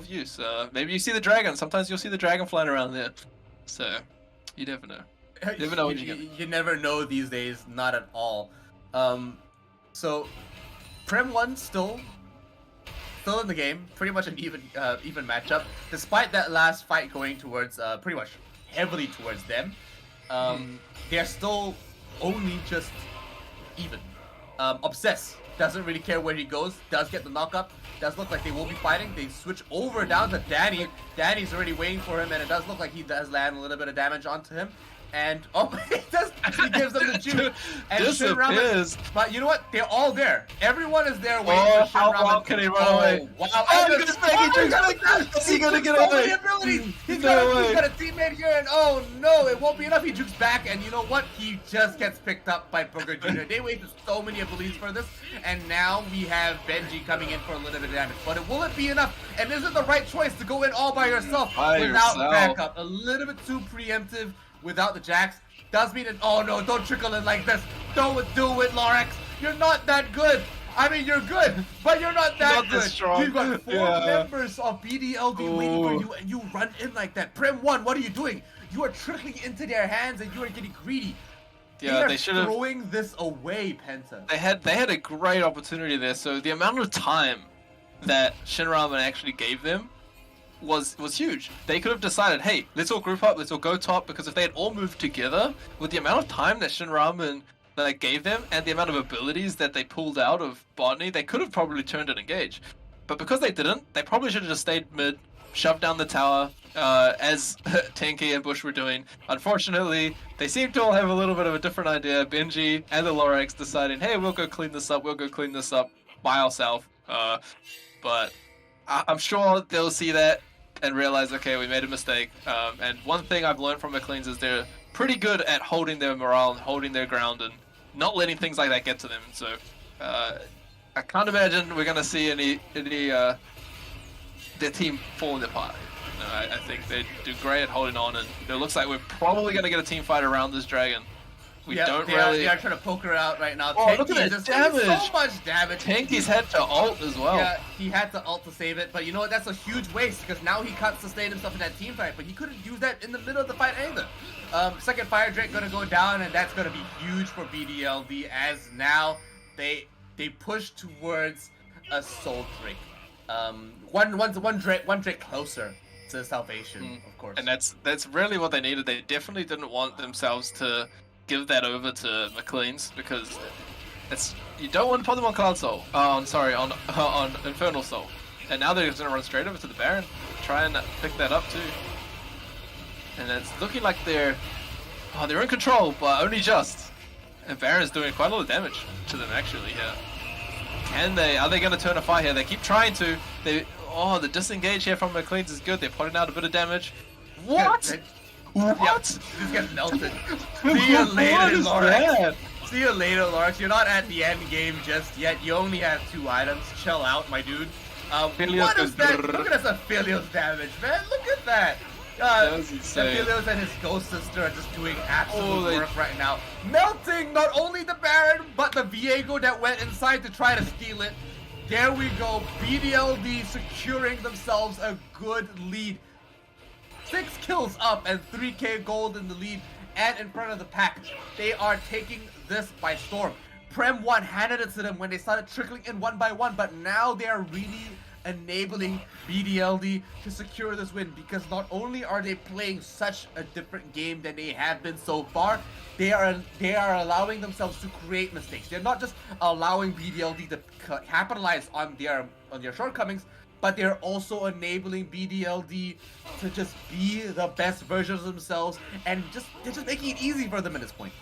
use. Maybe you see the dragon. Sometimes you'll see the dragon flying around there. So you never know. You never know what you get. You never know these days, not at all. So Prem 1 still in the game, pretty much an even matchup, despite that last fight going towards pretty much heavily towards them. They're still only just even. Obsess doesn't really care where he goes, does get the knock-up, does look like they will be fighting. They switch over down to Danny. Danny's already waiting for him, and it does look like he does land a little bit of damage onto him. And he gives them the juke and disappears. But you know what? They're all there. Everyone is there waiting for Shin how Ramen. long can he run away? Wow! Oh, is he gonna get away? He's got a teammate here, and oh no, it won't be enough. He jukes back, and you know what? He just gets picked up by Booger Jr. They wasted so many abilities for this, and now we have Benji coming in for a little bit of damage. But will it be enough? And is it the right choice to go in all by yourself without backup? A little bit too preemptive. Without the Jax, does mean it. Oh no, don't trickle in like this. Don't do it, Lorax. You're not that good. I mean, you're good, but you're not that good. You've got 4 members of BDLD waiting for you, and you run in like that. Prem 1, what are you doing? You are trickling into their hands, and you are getting greedy. Yeah, they should have throwing this away, Penta. They had a great opportunity there. So the amount of time that Shinramen actually gave them was huge. They could have decided, hey, let's all group up, let's all go top, because if they had all moved together, with the amount of time that Shinramen gave them and the amount of abilities that they pulled out of Botany, they could have probably turned and engaged. But because they didn't, they probably should have just stayed mid, shoved down the tower, as Tenki and Bush were doing. Unfortunately, they seem to all have a little bit of a different idea. Benji and the Lorax deciding, hey, we'll go clean this up by ourselves. But I'm sure they'll see that and realize, okay, we made a mistake. And one thing I've learned from Macleans is they're pretty good at holding their morale and holding their ground and not letting things like that get to them. So I can't imagine we're gonna see any their team falling apart. I think they do great at holding on, and it looks like we're probably gonna get a team fight around this dragon. They are trying to poke her out right now. Oh, look at that damage! So much damage. Tenki's had to ult as well. Yeah, he had to ult to save it, but you know what? That's a huge waste because now he can't sustain himself in that team fight. But he couldn't use that in the middle of the fight either. Second Fire Drake gonna go down, and that's gonna be huge for BDLD as now they push towards a Soul Drake. One Drake closer to salvation, of course. And that's really what they needed. They definitely didn't want themselves to give that over to Macleans because you don't want to put them on Cloud Soul. On Infernal Soul. And now they're just gonna run straight over to the Baron, try and pick that up too. And it's looking like they're in control, but only just. And Baron's doing quite a lot of damage to them actually. Yeah. Are they gonna turn a fight here? They keep trying to. The disengage here from Macleans is good. They're putting out a bit of damage. What? What? Yep, just get melted. See you later, Lorax. See you later, Lorax. You're not at the end game just yet. You only have 2 items. Chill out, my dude. What is that? Look at this Aphelios damage, man. Look at that. Aphelios and his ghost sister are just doing absolute work right now. Melting not only the Baron, but the Viego that went inside to try to steal it. there we go. BDLD securing themselves a good lead. 6 kills up and 3k gold in the lead and in front of the pack. They are taking this by storm. Prem 1 handed it to them when they started trickling in one by one, but now they are really enabling BDLD to secure this win, because not only are they playing such a different game than they have been so far, they are allowing themselves to create mistakes. They're not just allowing BDLD to capitalize on their shortcomings, but they're also enabling BDLD to just be the best versions of themselves, and they're just making it easy for them at this point.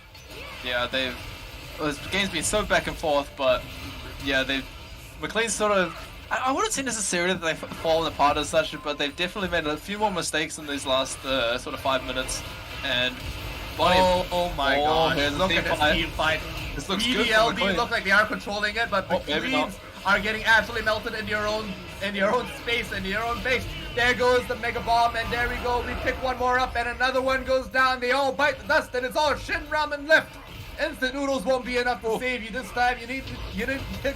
Yeah, this game's been so back and forth, but yeah, Maclean's sort of, I wouldn't say necessarily that they've fallen apart as such, but they've definitely made a few more mistakes in these last sort of 5 minutes. And oh my gosh, look at this team fight. This looks BDLD good. look like they are controlling it, but the Macleans are getting absolutely melted in your own space, in your own base. There goes the Mega Bomb, and there we go. We pick one more up, and another one goes down. They all bite the dust, and it's all Shin Ramen left. Instant noodles won't be enough to save you this time. You're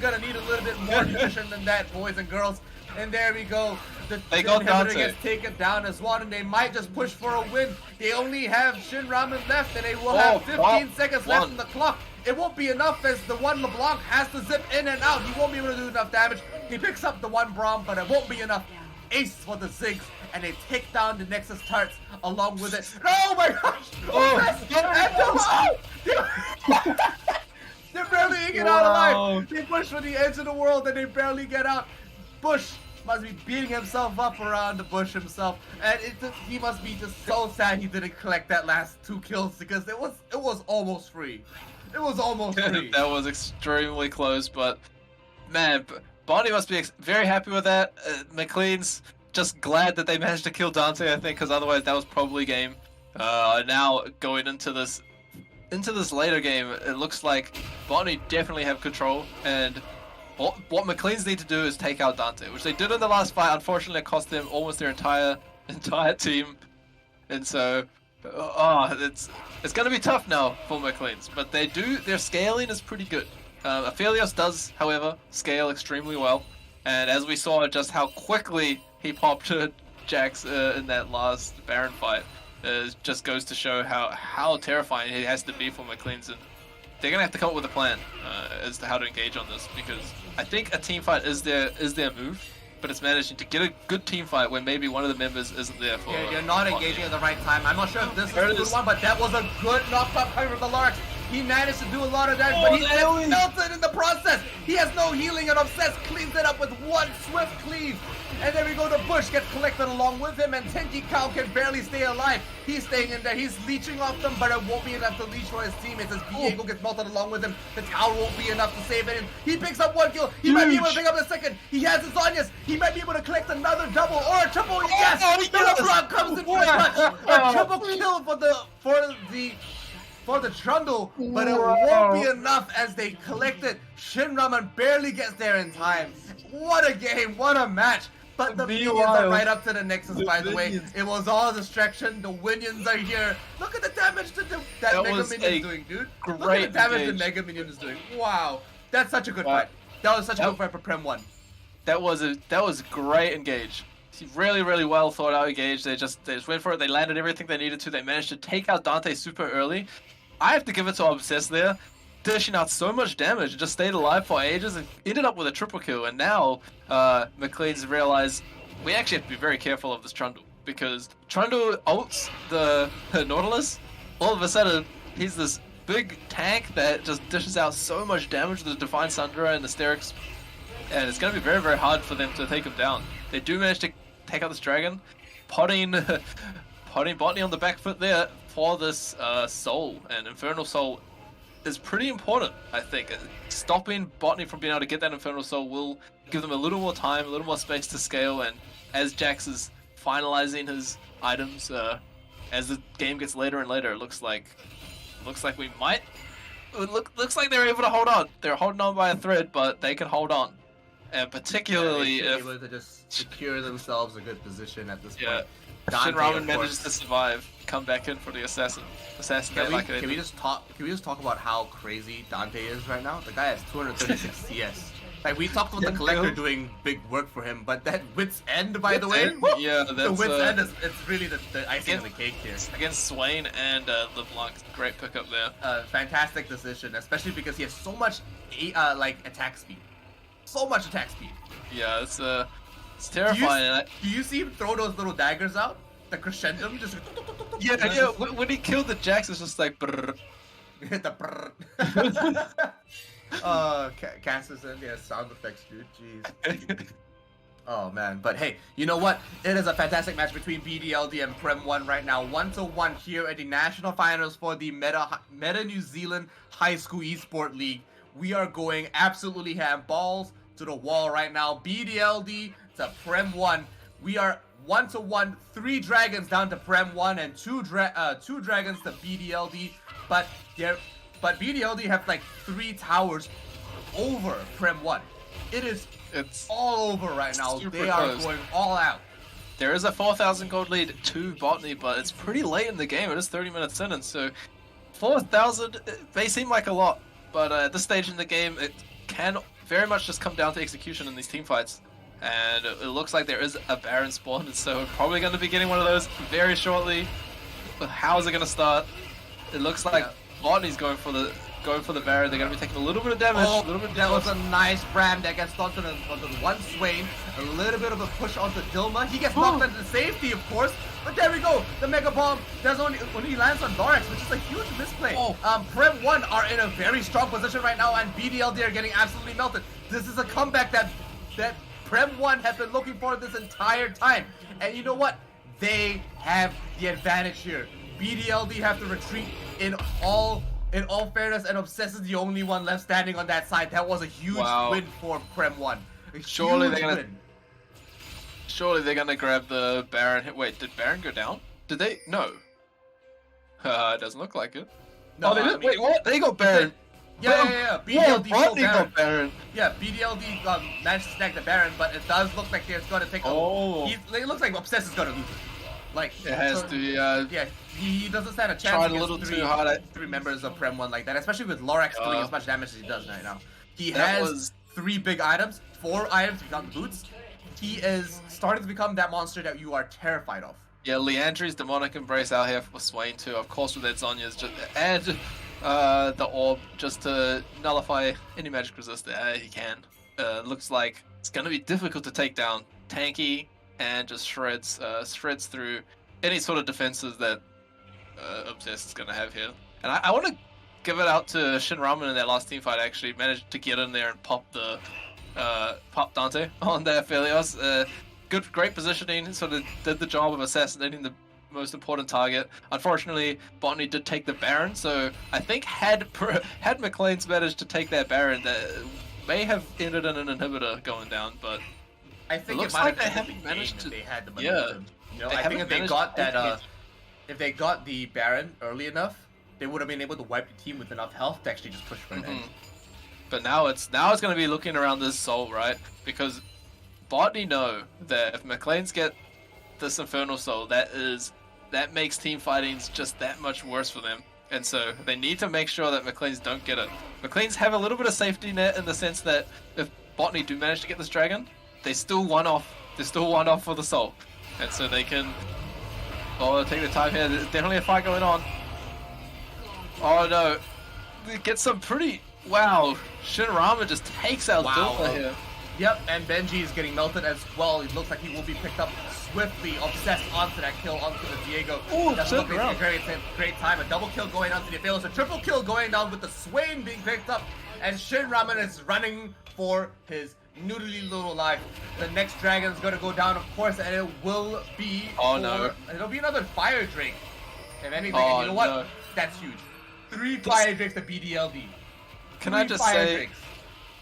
gonna need a little bit more nutrition than that, boys and girls. And there we go. The inhibitor gets taken down as one, and they might just push for a win. They only have Shin Ramen left, and they will have 15 seconds left on the clock. It won't be enough, as the one LeBlanc has to zip in and out. He won't be able to do enough damage. He picks up the one Braum, but it won't be enough. Ace for the Ziggs, and they take down the Nexus Tarts along with it. Oh my gosh! They're barely getting out alive. They push for the edge of the world, and they barely get out. Bush must be beating himself up around the bush himself, and he must be just so sad he didn't collect that last 2 kills, because it was almost free. It was almost free. That was extremely close, but man, Botany must be very happy with that. Maclean's just glad that they managed to kill Dante, I think, because otherwise that was probably game. Now going into this later game, it looks like Botany definitely have control, and what Macleans need to do is take out Dante, which they did in the last fight. Unfortunately, it cost them almost their entire team, and so it's going to be tough now for Macleans. But their scaling is pretty good. Aphelios does, however, scale extremely well, and as we saw just how quickly he popped Jax in that last Baron fight, just goes to show how terrifying he has to be for Macleans, and they're gonna have to come up with a plan as to how to engage on this, because I think a team fight is their move, but it's managing to get a good team fight when maybe one of the members isn't there for. Yeah, you're not engaging at the right time. I'm not sure if this is a good one, but that was a good knockback coming from the Larks. He managed to do a lot of damage, but he gets melted in the process. He has no healing, and Obsessed cleans it up with one swift cleave. And there we go, the Bush gets collected along with him, and Tenji Cow can barely stay alive. He's staying in there, he's leeching off them, but it won't be enough to leech for his teammates as Diego gets melted along with him. The tower won't be enough to save it, and he picks up 1 kill. He might be able to pick up the second. He has his Zonyas. He might be able to collect another double or a triple. Yes! The Brock comes in for a clutch. A triple kill for the Trundle, but it won't be enough as they collect it. Shin Ramen barely gets there in time. What a game, what a match. But the minions are right up to the Nexus, by the way. It was all distraction. The Winions are here. Look at the damage that Mega Minion is doing, dude. Look at the damage the Mega Minion is doing. Wow. That's such a good fight. That was such a good fight for Prem 1. That was a great engage. Really, really well thought out engage. They just went for it. They landed everything they needed to. They managed to take out Dante super early. I have to give it to Obsessed there, dishing out so much damage and just stayed alive for ages and ended up with a triple kill. And now Macleans realize we actually have to be very careful of this Trundle, because Trundle ults the Nautilus. All of a sudden, he's this big tank that just dishes out so much damage to the Divine Sundra and the Sterix, and it's going to be very, very hard for them to take him down. They do manage to take out this dragon, potting Botany on the back foot there for this Soul, and Infernal Soul is pretty important, I think. Stopping Botany from being able to get that Infernal Soul will give them a little more time, a little more space to scale, and as Jax is finalizing his items, as the game gets later and later, it looks like we might... Looks like they're able to hold on. They're holding on by a thread, but they can hold on. And particularly if... able to just secure themselves a good position at this point. Shin Ramen manages to survive, come back in for the assassin. Can we just talk about how crazy Dante is right now? The guy has 236 CS. Like we talked about the Yeah, collector Bill. doing big work for him, but that wit's end, by the way, Yeah, the that's wit's end is it's really the icing on the against- cake here. against Swain and LeBlanc. Great pickup there. Fantastic decision, especially because he has so much like attack speed, so much attack speed. Yeah, it's terrifying. Do you see him throw those little daggers out? The crescendo, just Yeah. When he killed the Jax, it's just like. Brrr. hit the brrr. Cass is in, yeah, sound effects, dude. Jeez. Oh man, but hey, you know what? It is a fantastic match between BDLD and Prem 1 right now, 1-1 here at the national finals for the Meta New Zealand High School Esport League. We are going absolutely ham, balls to the wall right now. BDLD to Prem 1. We are 1-1, 3 dragons down to Prem 1 and 2 dragons to BDLD, but BDLD have like 3 towers over Prem 1. It's all over right now. They are going all out. There is a 4,000 gold lead to Botany, but it's pretty late in the game. It is 30 minutes in, and so 4,000 may seem like a lot, but at this stage in the game, it can very much just come down to execution in these team fights. And it looks like there is a Baron spawn, and so we're probably going to be getting one of those very shortly. But how is it going to start? It looks like Botany's going for the Baron. They're going to be taking a little bit of damage. Oh, a little bit of that damage. was a nice ram that gets onto the one Swain. A little bit of a push onto Dilma. He gets knocked into safety, of course. But there we go. The Mega Bomb does only lands on Dorax, which is a huge misplay. Prem 1 are in a very strong position right now, and BDLD are getting absolutely melted. This is a comeback that Prem 1 has been looking for this entire time. And you know what? They have the advantage here. BDLD have to retreat in all fairness, and Obsess is the only one left standing on that side. That was a huge win for Prem 1. Surely they're gonna grab the Baron. Wait, did Baron go down? Did they? No. It doesn't look like it. No, they did. Wait, what? They got Baron. Yeah. BDLD Botany got Baron. Yeah, BDLD managed to snag the Baron, but it does look like they're going to take it looks like Obsess is going to lose it. Like, it has to, yeah, he doesn't stand a chance tried a little too hard. 3 members of Prem 1 like that, especially with Lorax doing as much damage as he does right now. He has 3 big items, 4 items without boots. He is starting to become that monster that you are terrified of. Yeah, Leandri's Demonic Embrace out here for Swain too, of course with their Zonya's, and the Orb just to nullify any magic resist that he can. Looks like it's going to be difficult to take down. Tanky and just shreds through any sort of defenses that Obsess is going to have here. And I want to give it out to Shin Ramen in that last team fight. Actually managed to get in there and pop Dante on there. Philios. Great positioning. Sort of did the job of assassinating the most important target. Unfortunately, Botany did take the Baron, so I think had Macleans managed to take that Baron, that may have ended in an inhibitor going down. But I think it might they have haven't managed to. They had the momentum. You know, I think if they got that, if they got the Baron early enough, they would have been able to wipe the team with enough health to actually just push for an end. But now it's going to be looking around this soul, right? Because Botany know that if Macleans get this Infernal Soul, that makes team fightings just that much worse for them. And so they need to make sure that Macleans don't get it. Macleans have a little bit of safety net in the sense that if Botany do manage to get this dragon, they still one off. They're still one off for the soul. And so they can take the time here. There's definitely a fight going on. Oh no. They get some pretty Shinrama just takes out Dilma here. Yep, and Benji is getting melted as well. It looks like he will be picked up swiftly, obsessed onto that kill, onto the Diego. That's looking like a great time. A double kill going onto the Athelos, a triple kill going down with the Swain being picked up, and Shin Ramen is running for his noodly little life. The next dragon is going to go down, of course, and it will be it'll be another fire drink. If anything, and you know what? That's huge. 3 fire drakes to BDLD. Can I just say,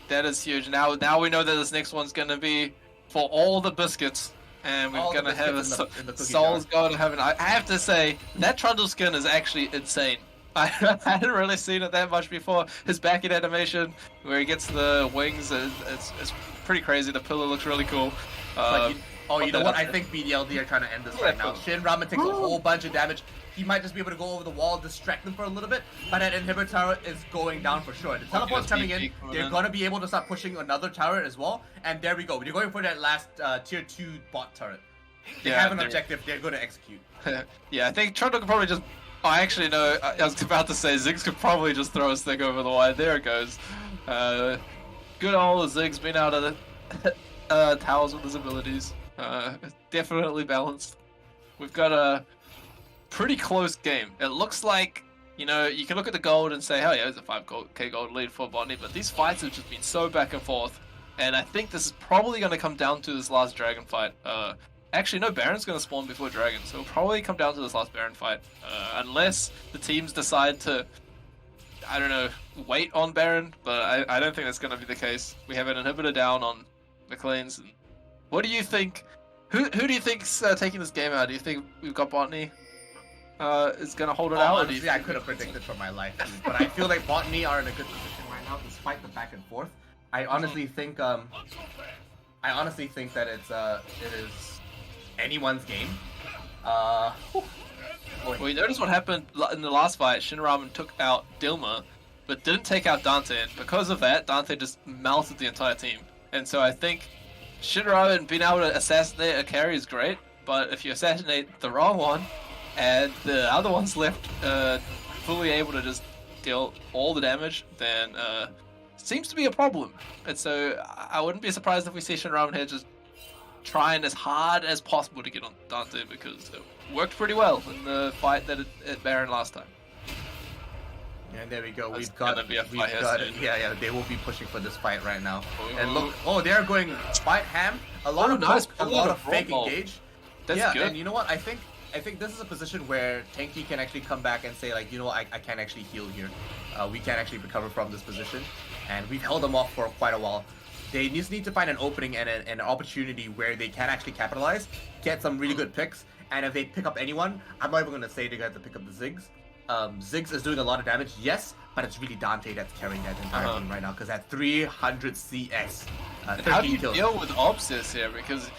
that is huge. Now we know that this next one's gonna be for all the biscuits, and we're gonna have a Soul's going to heaven. I have to say that Trundle skin is actually insane. I hadn't really seen it that much before. His back-end animation, where he gets the wings, it's pretty crazy. The pillar looks really cool. You know what? I think BDLD are trying to end this right now. Shin Ramen takes a whole bunch of damage. he might just be able to go over the wall, distract them for a little bit, but that inhibitor turret is going down for sure. The teleport's coming in, they're gonna be able to start pushing another turret as well, and there we go. They're going for that last tier 2 bot turret. They have an objective, they're gonna execute. Yeah, I think Trundle could probably just... Oh, actually, no, I was about to say Ziggs could probably just throw a stick over the wire. There it goes. Good old Ziggs being out of the towers with his abilities. Definitely balanced. We've got a pretty close game. It looks like, you know, you can look at the gold and say, hell yeah, there's a 5k gold lead for Botany, but these fights have just been so back and forth, and I think this is probably going to come down to this last dragon fight. Actually, no, Baron's going to spawn before Dragon, so it'll probably come down to this last Baron fight. Unless the teams decide to, I don't know, wait on Baron, but I don't think that's going to be the case. We have an inhibitor down on Macleans. What do you think? Who do you think's taking this game out? Do you think we've got Botany is going to hold it out? Honestly, I could have predicted for my life, dude, but I feel like Botany are in a good position right now despite the back and forth. I honestly think that it is anyone's game. Well, you notice what happened in the last fight. Shinramen took out Dilma, but didn't take out Dante, and because of that, Dante just melted the entire team. And so I think Shinramen being able to assassinate a carry is great, but if you assassinate the wrong one, and the other one's left fully able to just deal all the damage, then seems to be a problem. And so I wouldn't be surprised if we see Shinramen here just trying as hard as possible to get on Dante, because it worked pretty well in the fight that at Baron last time. And there we go. That's We've got yeah, they will be pushing for this fight right now. And look, they're going fight ham. A lot of nice, a lot of fake engage. That's good. And you know what? I think this is a position where Tanky can actually come back and say, like, you know what, I can't actually heal here. We can't actually recover from this position, and we've held them off for quite a while. They just need to find an opening and an opportunity where they can actually capitalize, get some really good picks, and if they pick up anyone, I'm not even going to say they got to pick up the Ziggs. Ziggs is doing a lot of damage, yes, but it's really Dante that's carrying that entire team right now, because at 300 CS, how do you deal with Obsess here? Because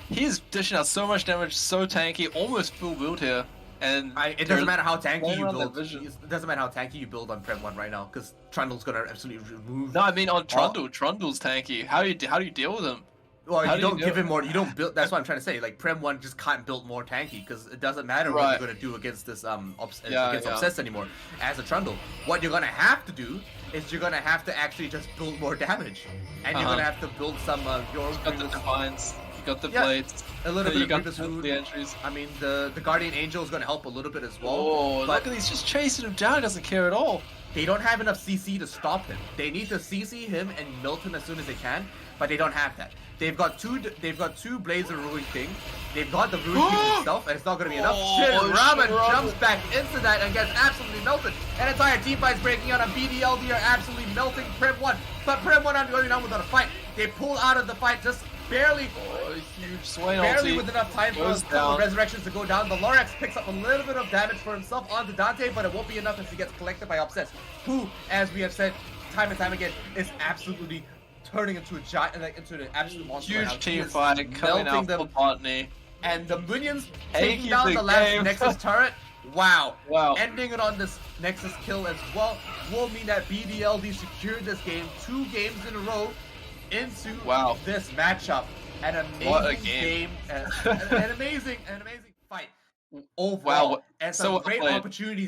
he's dishing out so much damage, so tanky, almost full build here. And it doesn't matter how tanky you build. It doesn't matter how tanky you build on Prem 1 right now, because Trundle's gonna absolutely remove. No, I mean on Trundle. Trundle's tanky. How do you deal with him? Well, you don't give him more. You don't build. That's what I'm trying to say. Like Prem 1 just can't build more tanky, because it doesn't matter what you're gonna do against this Obsessed anymore. As a Trundle, what you're gonna have to do is you're gonna have to actually just build more damage, and you're gonna have to build some your. Got the Defines. Got the blades. A little bit of the entries. I mean, the Guardian Angel is going to help a little bit as well. Oh, look at these, just chasing him down. He doesn't care at all. They don't have enough CC to stop him. They need to CC him and melt him as soon as they can, but they don't have that. They've got two Blades of Ruin King. They've got the Ruin King itself, and it's not going to be enough. Ramen jumps back into that and gets absolutely melted. An entire team fight's breaking out, and BDLD are absolutely melting Prem 1. But Prem 1 are going down without a fight. They pull out of the fight just barely, huge swing barely with enough time for the resurrections to go down. The Lorax picks up a little bit of damage for himself onto Dante, but it won't be enough as he gets collected by Obsess, who, as we have said time and time again, is absolutely turning into a giant, into an absolute monster. Huge team fight coming out for Botany. And the minions taking down the last Nexus turret. Wow. Ending it on this Nexus kill as well will mean that BDLD secured this game 2 games in a row into this matchup. An amazing game, an amazing fight overall, and some great opportunities